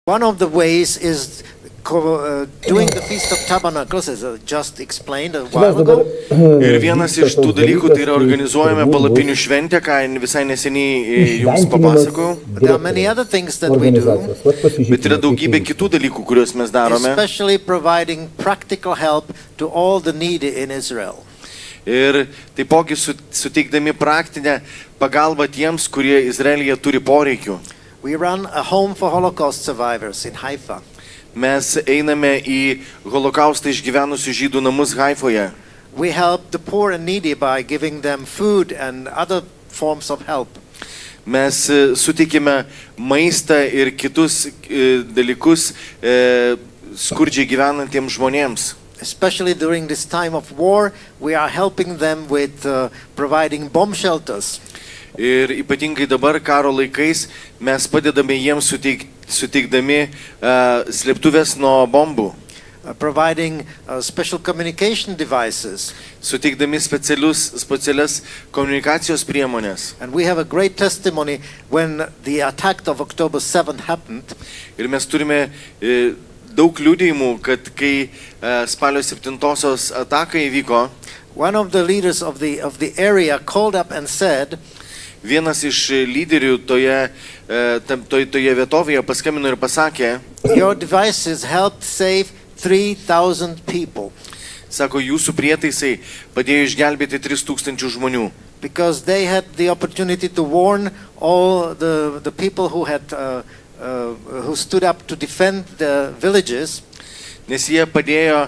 One of the ways is doing the Feast of Tabernacles, as I just explained a while ago. Ir vienas iš tų dalykų tai yra organizuojame palapinių šventę, ką visai neseniai jums papasakojau. There are many other things that we do, Bet yra daugybė kitų dalykų, kuriuos mes darome. especially providing practical help to all the needy in Israel. Ir taipogi suteikdami praktinę pagalbą tiems, kurie Izraelyje turi poreikių. We run a home for Holocaust survivors in Haifa. Mes einame į holokaustą išgyvenusių žydų namus Haifoje. We help the poor and needy by giving them food and other forms of help. Mes suteikime maistą ir kitus dalykus skurdžiai gyvenantiems žmonėms. Especially during this time of war, we are helping them with providing bomb shelters. Ir ypatingai dabar karo laikais mes padedame jiems suteikdami slėptuvės nuo bombų. Providing special communication devices. Suteikdami specialias komunikacijos priemonės. And we have a great testimony when the attack of October 7 happened. Ir mes turime daug liudijimų, kad kai spalio 7-osios ataka įvyko, One of the leaders of the area called up and said, vienas iš lyderių toje vietovėje paskambino ir pasakė, your devices helped save 3,000 people. Sako, jūsų prietaisai padėjo išgelbėti 3,000 žmonių. Because they had the opportunity to warn all the people who had who stood up to defend the villages. Nes jie padėjo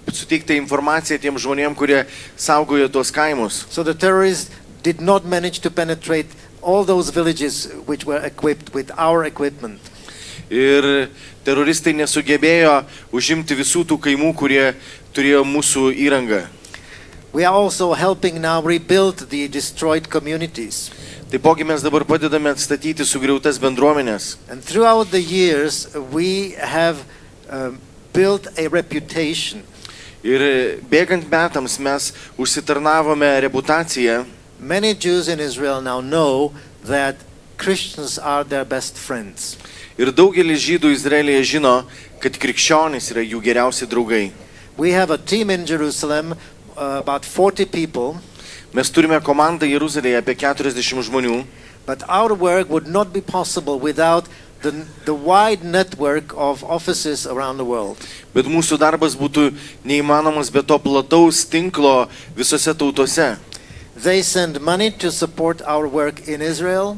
suteikti informaciją tiem žmonėm, kurie saugojo tuos kaimus. So the terrorists did not manage to penetrate all those villages which were equipped with our equipment. Ir teroristai nesugebėjo užimti visų tų kaimų, kurie turėjo mūsų įrangą. We are also helping now rebuild the destroyed communities. Taipogi mes dabar padedame atstatyti sugriautas bendruomenės. And throughout the years we have built a reputation. Ir bėgant metams mes užsitarnavome reputaciją. Many Jews in Israel now know that Christians are their best friends. Ir daugelis žydų Izraelyje žino, kad krikščionys yra jų geriausi draugai. We have a team in Jerusalem, about 40 people. Mes turime komandą Jeruzalėje apie 40 žmonių. But our work would not be possible without the wide network of offices around the world. Bet mūsų darbas būtų neįmanomas be to plataus tinklo visose tautose. They send money to support our work in Israel.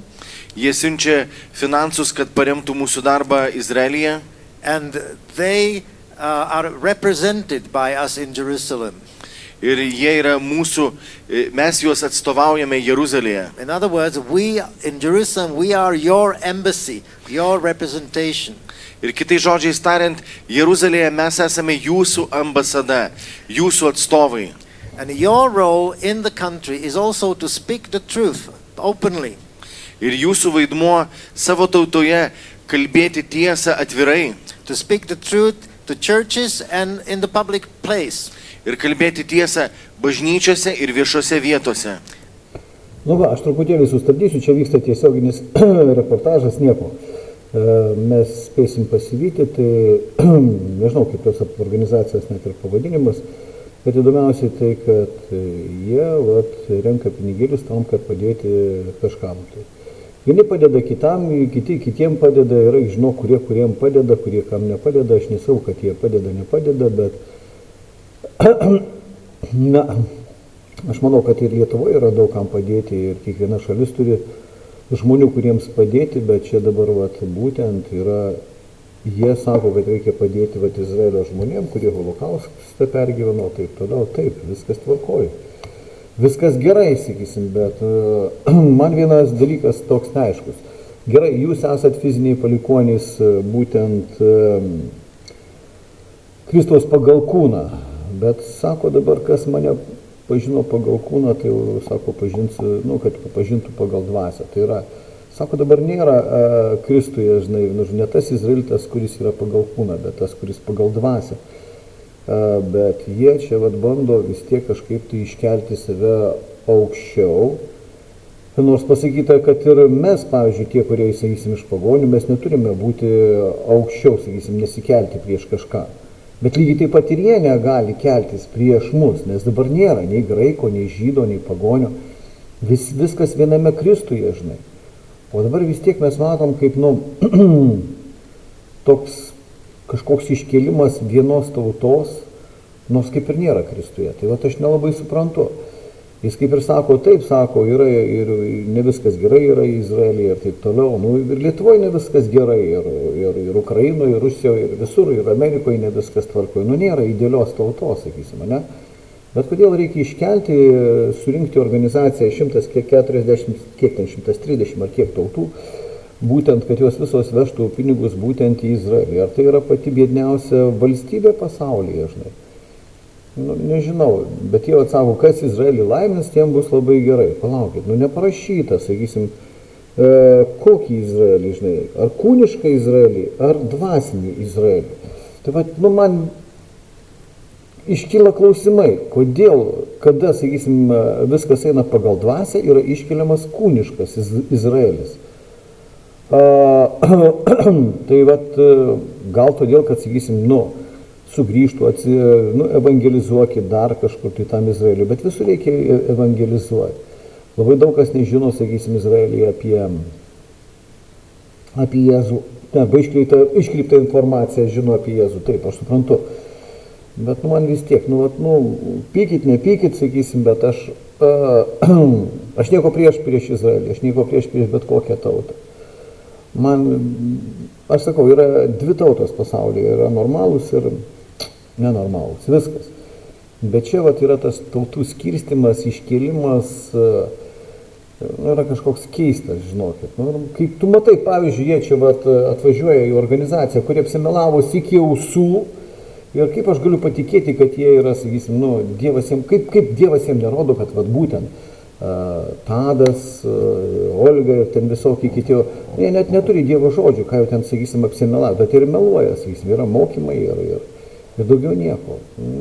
Jie siunčia finansus, kad paremtų mūsų darbą Izraelyje. And they are represented by us in Jerusalem. Ir jie yra mūsų, mes juos atstovaujame Jeruzalėje. In other words, we in Jerusalem, we are your embassy, your representation. Ir kitais žodžiais tariant, Jeruzalėje mes esame jūsų ambasada, jūsų atstovai. And your role in the country is also to speak the truth openly. Ir jūsų vaidmuo savo tautoje kalbėti tiesą atvirai. To speak the truth to churches and in the public place. Ir kalbėti tiesą bažnyčiose ir viešose vietose. Nu va, aš truputėlį sustabdysiu, čia vyksta tiesioginis reportažas, nieko. Mes spėsim pasivyti, tai nežinau, kaip tos organizacijos net ir pavadinimas, bet įdomiausiai tai, kad jie renka pinigėlius tam, kad padėti kažkam. Tai vieni padeda kitam, kitiem padeda, ir aš žinau, kuriem padeda, kurie kam nepadeda, aš nesau, kad jie padeda, nepadeda, bet na, aš manau, kad ir Lietuvoje yra daug kam padėti ir kiekviena šalis turi žmonių, kuriems padėti, bet čia dabar būtent yra, jie sako, kad reikia padėti Izraelio žmonėm, kurie holokaustą pergyveno, taip toliau, taip, viskas tvarkoja. Viskas gerai, sakysim, bet man vienas dalykas toks neaiškus. Gerai, jūs esat fiziniai palikuonys būtent Kristaus pagal kūną. Bet sako dabar, kas mane pažino pagal kūną, tai jau, sako, kad pažintų pagal dvasią. Tai yra, sako, dabar nėra Kristuje, žinai, ne tas izraelitas, kuris yra pagal kūną, bet tas, kuris pagal dvasią. Bet jie čia bando vis tiek kažkaip tai iškelti save aukščiau. Nors pasakyta, kad ir mes, pavyzdžiui, tie, kurie, sakysim, iš pagonių, mes neturime būti aukščiau, sakysim, nesikelti prieš kažką. Bet lygiai taip pat ir jie negali keltis prieš mus, nes dabar nėra nei graiko, nei žydo, nei pagonio. Viskas viename Kristuje, žinai. O dabar vis tiek mes matom, kaip, toks kažkoks iškėlimas vienos tautos, nors kaip ir nėra Kristuje. Tai vat aš nelabai suprantu. Jis kaip ir sako, taip sako, yra ir ne viskas gerai yra Izraelyje ir taip toliau. Ir Lietuvoje ne viskas gerai, ir Ukrainoje, ir Rusijoje, ir visur, ir Amerikoje ne viskas tvarkoje. Nėra idealios tautos, sakysim, ne? Bet kodėl reikia iškelti, surinkti organizaciją 140, kiek ten 130 ar kiek tautų, būtent, kad jos visos vežtų pinigus būtent į Izraelį. Ar tai yra pati biedniausia valstybė pasaulyje, žinai? Nežinau, bet jie atsako, kas Izraelį laimins, tiem bus labai gerai. Palaukit, neparašyta, sakysim, kokį Izraelį, žinai, ar kūnišką Izraelį, ar dvasinį Izraelį. Tai vat, man iškyla klausimai, kodėl, kada, sakysim, viskas eina pagal dvasią, yra iškeliamas kūniškas Izraelis. Tai vat, gal todėl, kad, sakysim, sugrįžtų, evangelizuokit dar kažkur tai tam Izraeliui, bet visur reikia evangelizuoti. Labai daug kas nežino, sakysim, Izraelyje apie Jėzų. Iškreiptą informaciją žino apie Jėzų, taip, aš suprantu. Bet man vis tiek, pykit, nepykit, sakysim, bet aš nieko prieš Izraelį, aš nieko prieš bet kokią tautą. Aš sakau, yra dvi tautos pasaulyje, yra normalūs ir nenormalūs, viskas. Bet čia vat yra tas tautų skirstimas, iškėlimas, yra kažkoks keistas, žinokit. Kai tu matai, pavyzdžiui, jie čia vat atvažiuoja į organizaciją, kuri apsimelavus iki ausų, ir kaip aš galiu patikėti, kad jie yra, sakysim, Dievas jiems, kaip Dievas jiems nerodo, kad vat būtent Tadas, Olga ir ten visokie kiti, jie net neturi Dievo žodžių, ką jau ten, sakysim, apsimelavo, bet ir meluoja, sakysim, yra mokymai ir daugiau nieko.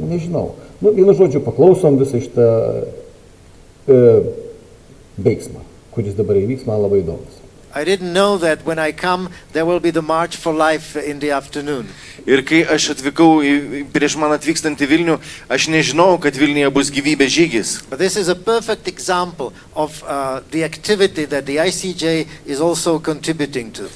Nežinau. Vienu žodžiu, paklausom visą šitą veiksmą, kuris dabar įvyks, man labai įdomus. I didn't know that when I come, there will be the March for Life in the afternoon. Ir kai aš atvykau prieš man atvykstant į Vilnių, aš nežinojau, kad Vilniuje bus gyvybės žygis. But this is a perfect example of the activity that the ICJ is also contributing to.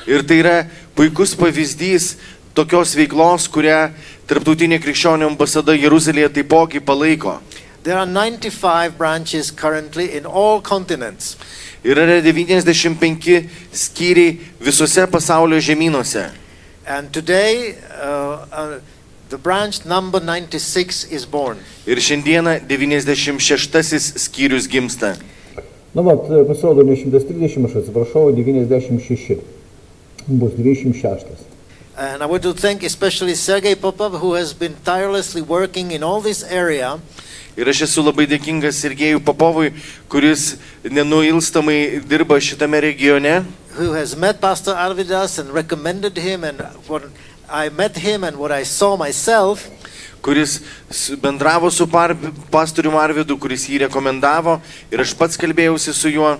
Ir tai yra puikus pavyzdys tokios veiklos, kurią Tarptautinė krikščionių ambasada Jeruzalėje taipogi palaiko. There are 95 branches currently in all continents. Yra 95 skyriai visose pasaulio žemynuose. And today, the branch number 96 is born. Ir šiandieną 96 skyrius gimsta. Pasirodo ne 130, aš atsiprašau, 96. Bus 96. And I want to thank especially Sergei Popov, who has been tirelessly working in all this area. Ir aš esu labai dėkingas Sergejui Popovui, kuris nenuilstamai dirba šitame regione. Who has met Pastor Arvidas and recommended him, and what I met him and what I saw myself. Kuris bendravo su pastoriumi Arvidu, kuris jį rekomendavo, ir aš pats kalbėjausi su juo.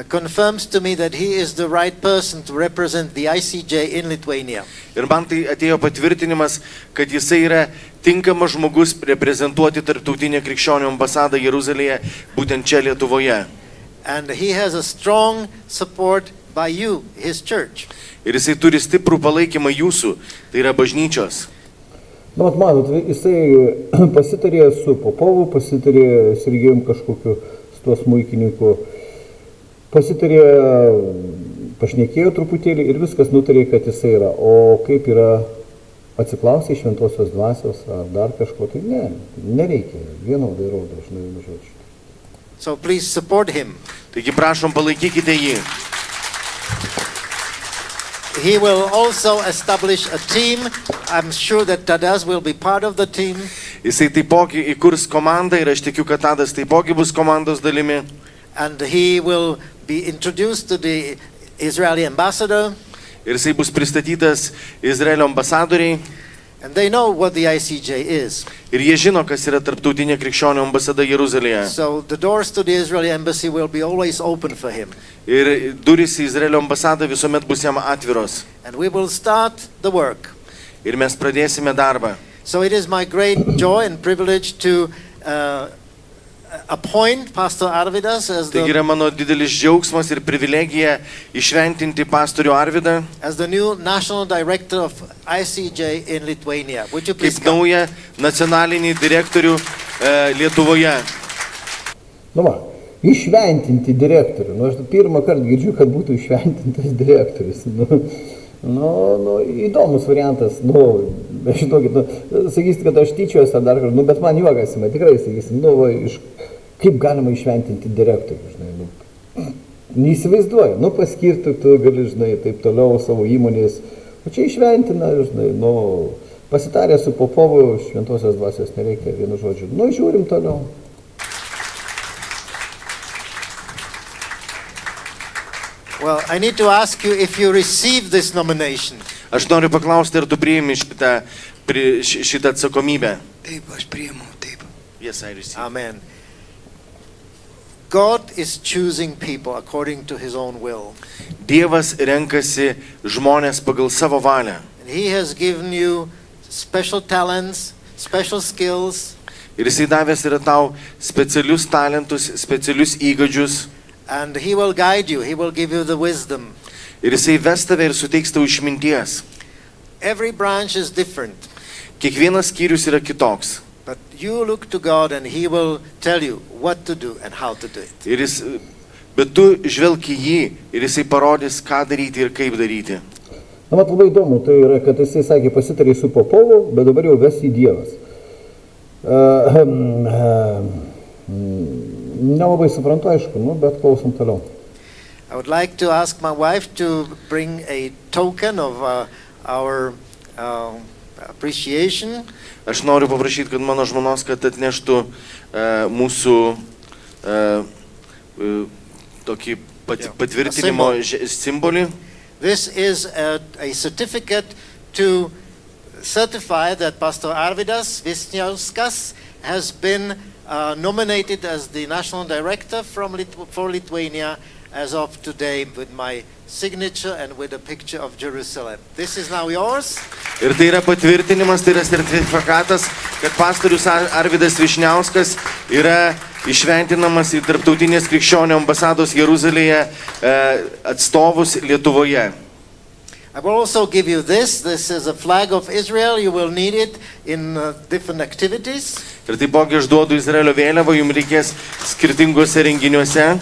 Confirms to me that he is the right person to represent the ICJ in Lithuania. Ir man tai atėjo patvirtinimas, kad jisai yra tinkamas žmogus reprezentuoti Tarptautinę krikščionių ambasadą Jeruzalėje, būtent čia Lietuvoje. And he has a strong support by you, his church. Ir jisai turi stiprų palaikymą jūsų, tai yra bažnyčios. Matot, jisai pasitarė su Popovu, pasitarė Sergejum kažkokiu su tuo smuikininku. Pasitarė, pašnekėjo truputėlį ir viskas nutarė, kad jisai yra. O kaip yra atsiklausė šventosios dvasios ar dar kažko, tai nereikia. Vienodai rodo, aš nežodžiu. So please support him. Taigi prašom, palaikykite jį. He will also establish a team. I'm sure that Tadas will be part of the team. Jisai taipogi įkurs komandą ir aš tikiu, kad Tadas taipogi bus komandos dalimi. And he will be introduced to the Israeli ambassador. Ir jisai bus pristatytas Izraelio ambasadoriai. And they know what the ICJ is. Ir jie žino, kas yra tarptautinė krikščionių ambasada Jeruzalėje. So the doors to the Israeli embassy will be always open for him. Ir durys į Izraelio ambasadą visuomet bus jam atviros. And we will start the work. Ir mes pradėsime darbą. So it is my great joy and privilege to appoint Pastor Arvidas as Taigi yra mano didelis džiaugsmas ir privilegija išventinti pastorių Arvidą the new national director of ICJ in Lithuania. Would you please kaip come? naują nacionalinį direktorių Lietuvoje. Nu va, išventinti direktorių. Nu, aš pirmą kartą girdžiu, kad būtų išventintas direktorius. Įdomus variantas. Žinokit, sakysit, kad aš tyčiuosi ar dar kartą, bet man juokas ima, tikrai sakysim, kaip galima išventinti direktorių, žinai, neįsivaizduoju, paskirti tu gali, žinai, taip toliau savo įmonės, o čia išventina, žinai, pasitarė su Popovu, šventosios dvasios nereikia, vienu žodžiu, žiūrim toliau. Well, I need to ask you if you received this nomination. Aš noriu paklausti, ar tu priimi šitą atsakomybę. Taip, aš priimu, taip. Yes, I receive. Amen. God is choosing people according to his own will. Dievas renkasi žmonės pagal savo valią. And he has given you special talents, special skills, Ir jisai davęs yra tau specialius talentus, specialius įgūdžius. and he will guide you. He will give you the wisdom. Ir jisai ves tave ir suteiks tau išminties. Every branch is different, Kiekvienas skyrius yra kitoks. but you look to God and he will tell you what to do and how to do it. Bet tu žvelk į jį ir jisai parodys, ką daryti ir kaip daryti. Labai įdomu, tai yra, kad jisai sakė, pasitarė su Popovu, bet dabar jau ves į Dievas. Nelabai suprantu, aišku, bet klausom toliau. I would like to ask my wife to bring a token of our appreciation. Aš noriu paprašyti, kad mano žmonos, kad atneštų mūsų tokį patvirtinimo simbolį. This is a certificate to certify that Pastor Arvidas Wisniauskas has been nominated as the national director for Lithuania as of today, with my signature and with a picture of Jerusalem. This is now yours. Ir tai yra patvirtinimas, tai yra sertifikatas, kad pastorius Arvidas Vyšniauskas yra išventinamas į Tarptautinės krikščionių ambasados Jeruzalėje atstovus Lietuvoje. I will also give you this. This is a flag of Israel. You will need it in different activities. Ir taipogi aš duodu Izraelio vėliavą, jums reikės skirtingose renginiuose.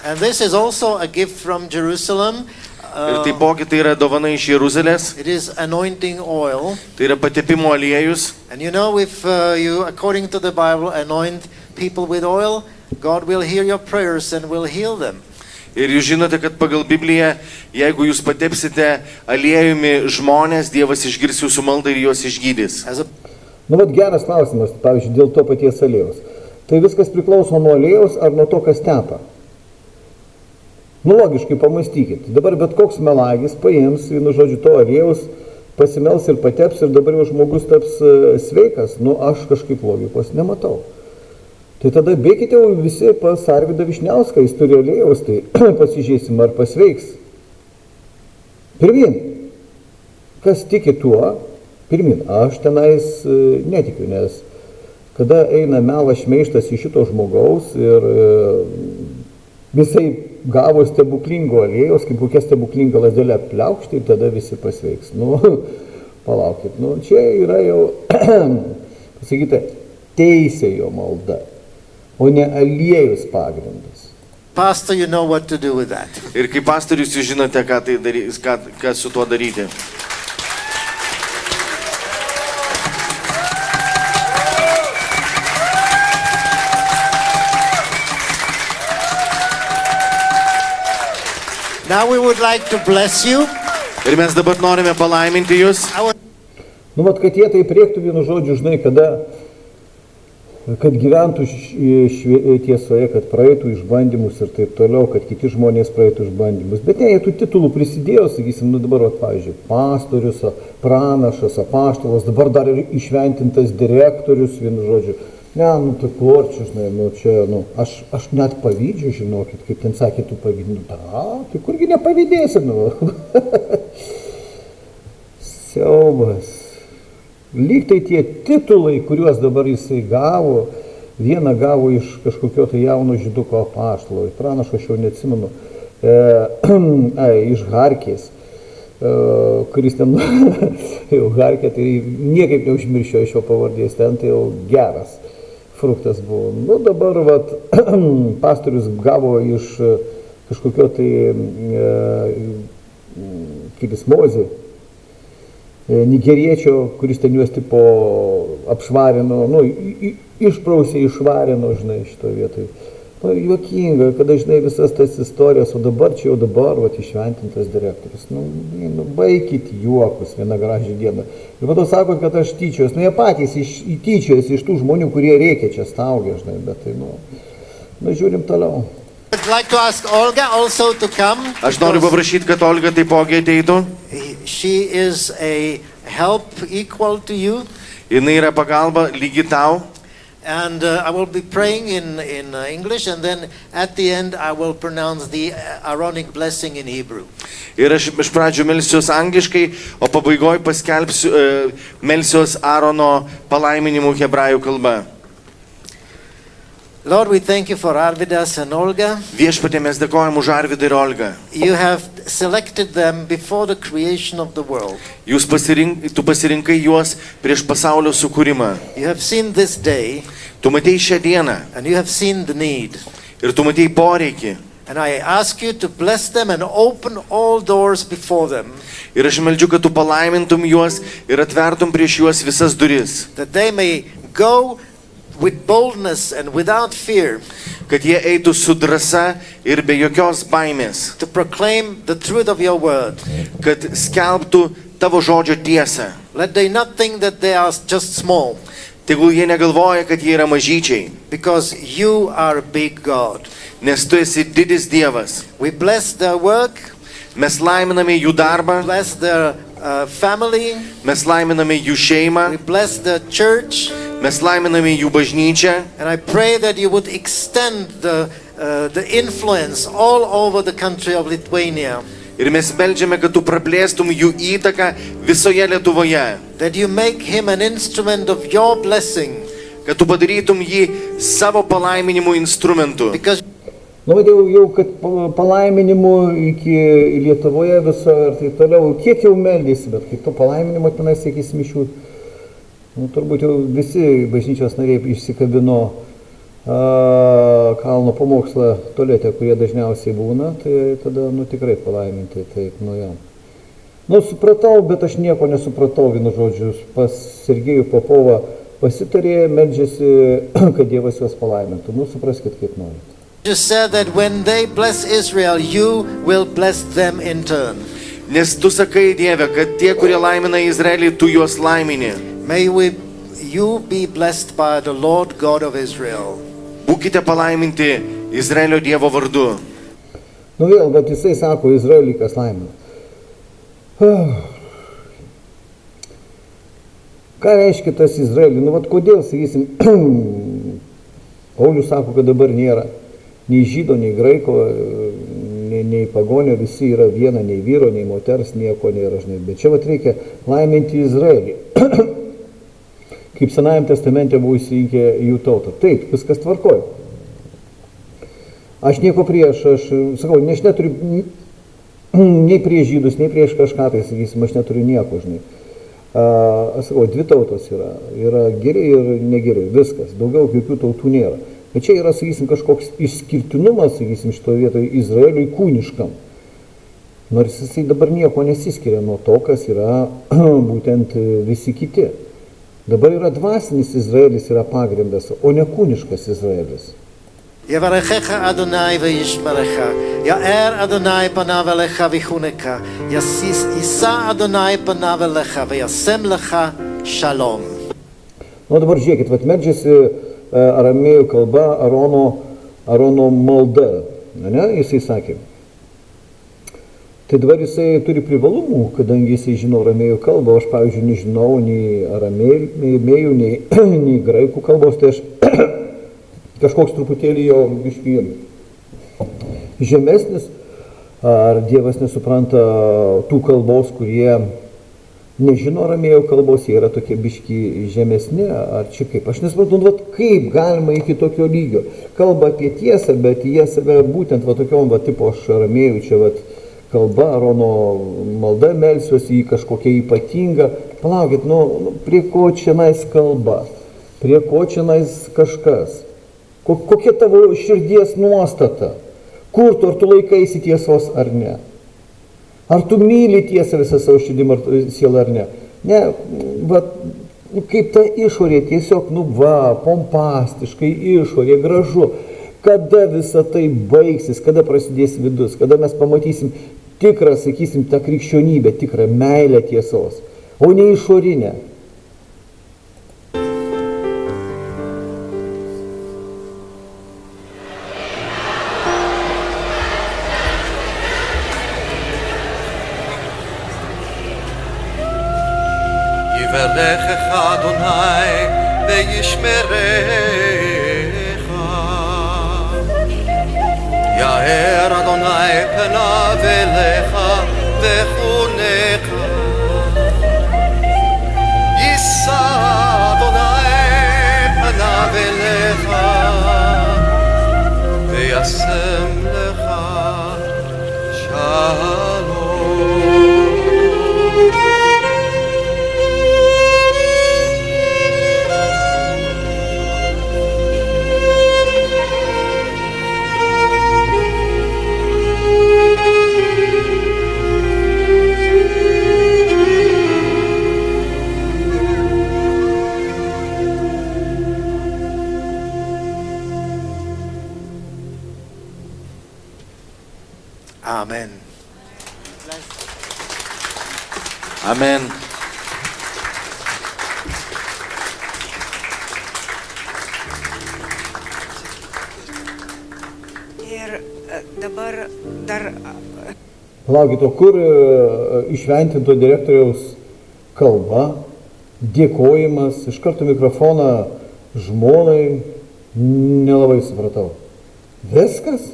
And this is also a gift from Jerusalem. Ir taipogi tai yra dovana iš Jeruzalės. It is anointing oil. Tai yra patepimo aliejus. And you know, if you, according to the Bible, anoint people with oil, God will hear your prayers and will heal them. Ir jūs žinote, kad pagal Bibliją, jeigu jūs patepsite aliejumi žmonės, Dievas išgirs jūsų maldą ir juos išgydys. Geras klausimas, pavyzdžiui, dėl to paties aliejaus. Tai viskas priklauso nuo aliejaus ar nuo to, kas tepa? Logiškai pamastykit. Dabar bet koks melagis paims, žodžiu, to aliejaus, pasimels ir pateps ir dabar jau žmogus taps sveikas. Aš kažkaip logikos nematau. Tai tada bėkite jau visi pas Arvidą Vyšniauską, jis turi aliejaus, tai pasižiūrėsim, ar pasveiks. Pirmin. Kas tiki tuo, pirmin. Aš tenais netikiu, nes kada eina melas šmeižtas iš šito žmogaus ir visai gavo stebuklingo aliejaus, kaip kokia stebuklinga lazdelė pliaukšti ir tada visi pasveiks. Palaukit, čia yra jau, pasakyti, teisėjo malda, o ne aliejus pagrindas. Pastor, you know what to do with that. Ir kaip pastorius jūs žinote, ką su tuo daryti. Now we would like to bless you. Ir mes dabar norime palaiminti jūs. Kad jie taip rėktų, vienu žodžiu, žinai, kada kad gyventų tiesoje, kad praeitų išbandymus ir taip toliau, kad kiti žmonės praeitų išbandymus. Bet ne, jie tų titulų prisidėjo, sakysim, nu dabar, pavyzdžiui, pastorius, pranašas, apaštalas, dabar dar ir išventintas direktorius, vienu žodžiu. Ne, nu tai korčius, nu čia, nu, aš net pavydžiu, žinokit, kaip ten sakė, tu pavydžiu, nu tai kurgi nepavydėsi, nu. Siaubas. Lyg tai tie titulai, kuriuos dabar jisai gavo, vieną gavo iš kažkokio tai jauno žyduko apaštalo, pranašo aš jau neatsimenu, iš Harkės, kuris ten, jau Harkė, tai niekaip neužmirščiau iš jo pavardės, ten tai jau geras fruktas buvo. Nu dabar, vat, pastorius gavo iš kažkokio tai kilis Mozė, nigeriečio, kuris ten juos tipo apšvarino, nu, išprausė, išvarino, žinai, šito vietoj. Nu, juokinga, kada, žinai, visas tas istorijas, o dabar čia jau dabar, vat, išventintas direktorius. Nu, baikit juokus vieną gražią dieną. Ir po to sakot, kad aš tyčiuos. Nu, jie patys tyčiuos iš tų žmonių, kurie reikia čia staugę, žinai, bet tai, nu, žiūrim toliau. I'd like to ask Olga also to come. Aš noriu paprašyti, kad Olga taipogi ateitų. She is a help equal to you. Jinai yra pagalba lygi tau. And I will be praying in English, and then at the end I will pronounce the Aaronic blessing in Hebrew. Ir aš iš pradžių melsiuos angliškai, o pabaigoj paskelbsiu melsiuos Aarono palaiminimu hebrajų kalba. Lord, we thank you for Arvidas and Olga. Viešpatie, mes dėkojam už Arvidą ir Olgą. You have selected them before the creation of the world. Tu pasirinkai juos prieš pasaulio sukūrimą. You have seen this day, Tu matei šią dieną and you have seen the need. ir tu matei poreikį. And I ask you to bless them and open all doors before them, Ir aš meldžiu, kad tu palaimintum juos ir atvertum prieš juos visas duris. that they may go with boldness and without fear Kad jie eitų su drąsa ir be jokios baimės. to proclaim the truth of your word. Kad skelbtų tavo žodžio tiesą. Let they not think that they are just small, Tegul jie negalvoja, kad jie yra mažyčiai. because you are a big God. Nes tu esi didis Dievas. We bless their work, Mes laiminame jų darbą, bless their family, mes laiminame jų šeimą, we bless the church, mes laiminame jų bažnyčią. and I pray that you would extend the influence all over the country of Lithuania, Ir mes meldžiame, kad tu praplėstum jų įtaką visoje Lietuvoje. that you make him an instrument of your blessing, Kad tu padarytum jį savo palaiminimų instrumentu. because Nu, jau kad palaiminimų iki Lietuvoje viso ir taip toliau, kiek jau meldėsi, bet kaip to palaiminimo tenai, sakysim, iš jų, nu, turbūt jau visi bažnyčios nariai išsikabino kalno pamokslą tolėte, kurie dažniausiai būna, tai tada, nu, tikrai palaiminti, taip, nu, jau. Nu, supratau, bet aš nieko nesupratau, vienu žodžiu, pas Sergejų Popovą pasitarė, meldžiasi, kad Dievas juos palaimintų. Nu, supraskit, kaip norit. just said that when they bless Israel, you will bless them in turn. Nes tu sakai, Dieve, kad tie, kurie laimina Izraelį, tu juos laimini. May you be blessed by the Lord God of Israel. Būkite palaiminti Izraelio Dievo vardu. Nu vėl, bet jisai sako, Izraelį kas laimina. Ką reiškia tas Izraelį? Nu, vat kodėl, sakysim, Paulius sako, kad dabar nėra nei žydo, nei graiko, nei pagonio, visi yra viena, nei vyro, nei moters, nieko nėra, žinai. Bet čia vat reikia laiminti Izraelį. Kaip Senajam testamente buvo įsirinkę jų tautą. Taip, viskas tvarkoja. Aš nieko prieš, aš sakau, aš neturiu nei prieš žydus, nei prieš kažką, tai sakysim, aš neturiu nieko, žinai. Aš sakau, dvi tautos yra geri ir negeri, viskas, daugiau jokių tautų nėra. Bet čia yra, sakysim, kažkoks išskirtinumas, sakysim, šitoje vietoje Izraeliui kūniškam. Nors jisai dabar nieko nesiskiria nuo to, kas yra būtent visi kiti. Dabar yra dvasinis Izraelis, yra pagrindas, o ne kūniškas Izraelis. יברכך אדוני וישמרך, יאר אדוני פניו אליך ויחונך, יישא אדוני פניו אליך וישם לך שלום. Nu, dabar žiūrėkit, vat meldžiasi aramėjų kalba Arono malda, ne, jisai sakė. Tai dabar jisai turi privalumų, kadangi jisai žino aramėjų kalbą, aš, pavyzdžiui, nežinau nei aramėjų, nei graikų kalbos, tai aš kažkoks truputėlį jo biškį žemesnis, ar Dievas nesupranta tų kalbos, kurie nežino aramėjų kalbos, jie yra tokie biški žemesni, ar čia kaip. Aš nesuprantu, kaip galima iki tokio lygio. Kalba apie tiesą, bet jie save būtent tokiom tipo aš aramėjų čia kalba, Arono malda melsiuosi į kažkokią ypatingą. Palaukit, prie ko čianais kalba? Prie ko čianais kažkas? Kokia tavo širdies nuostata? Kur tu, ar tu laikaisi tiesos ar ne? Ar tu myli tiesą visą savo širdim ar sielą ar ne? Ne, kaip ta išorė, tiesiog, pompastiškai išorė, gražu. Kada visa tai baigsis, kada prasidės vidus, kada mes pamatysim tikrą, sakysim, tą krikščionybę, tikrą meilę tiesos, o ne išorinę. יברכך אדוני וישמרך. יאר אדוני פניו אליך וחונך. יישא אדוני פניו אליך וישם לך שלום. Amen. Amen. Ir dabar dar. Palaukit, o kur išventinto direktoriaus kalba, dėkojimas, iš karto mikrofoną žmonai, nelabai supratau. Viskas?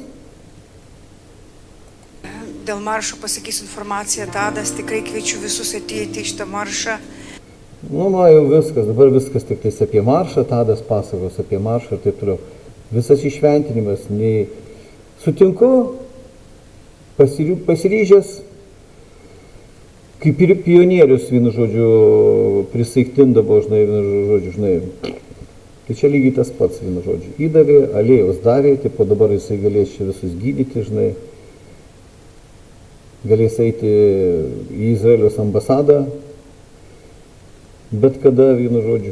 Dėl maršo pasakysiu informaciją, Tadas, tikrai kviečiu visus ateiti į šitą maršą. Jau viskas, dabar viskas tik tais apie maršą, Tadas pasakos apie maršą ir taip toliau. Visas išventinimas, nei sutinku, pasiryžęs, kaip ir pionierius, vienu žodžiu, prisaiktindavo, vienu žodžiu. Tai čia lygiai tas pats, vienu žodžiu. Įdavė, alėjos davė, taip o dabar jisai galės čia visus gydyti, galės eiti į Izraelios ambasadą, bet kada, vienu žodžiu,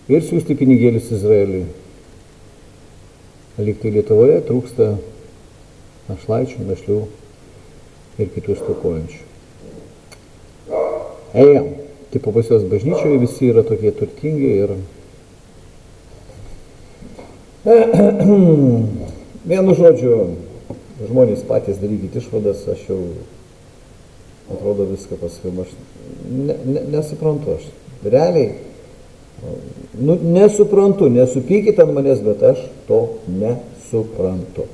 ir siūsti pinigėlius Izraeliui. Liktai Lietuvoje trūksta našlaičių, našlių ir kitų stokojančių. Ejam, tipo pas juos bažnyčioje visi yra tokie turtingi ir vienu žodžiu, žmonės patys darykit išvadas, aš jau atrodo viską pasakiau, aš nesuprantu, aš realiai, nesuprantu, nesupykit ant manęs, bet aš to nesuprantu.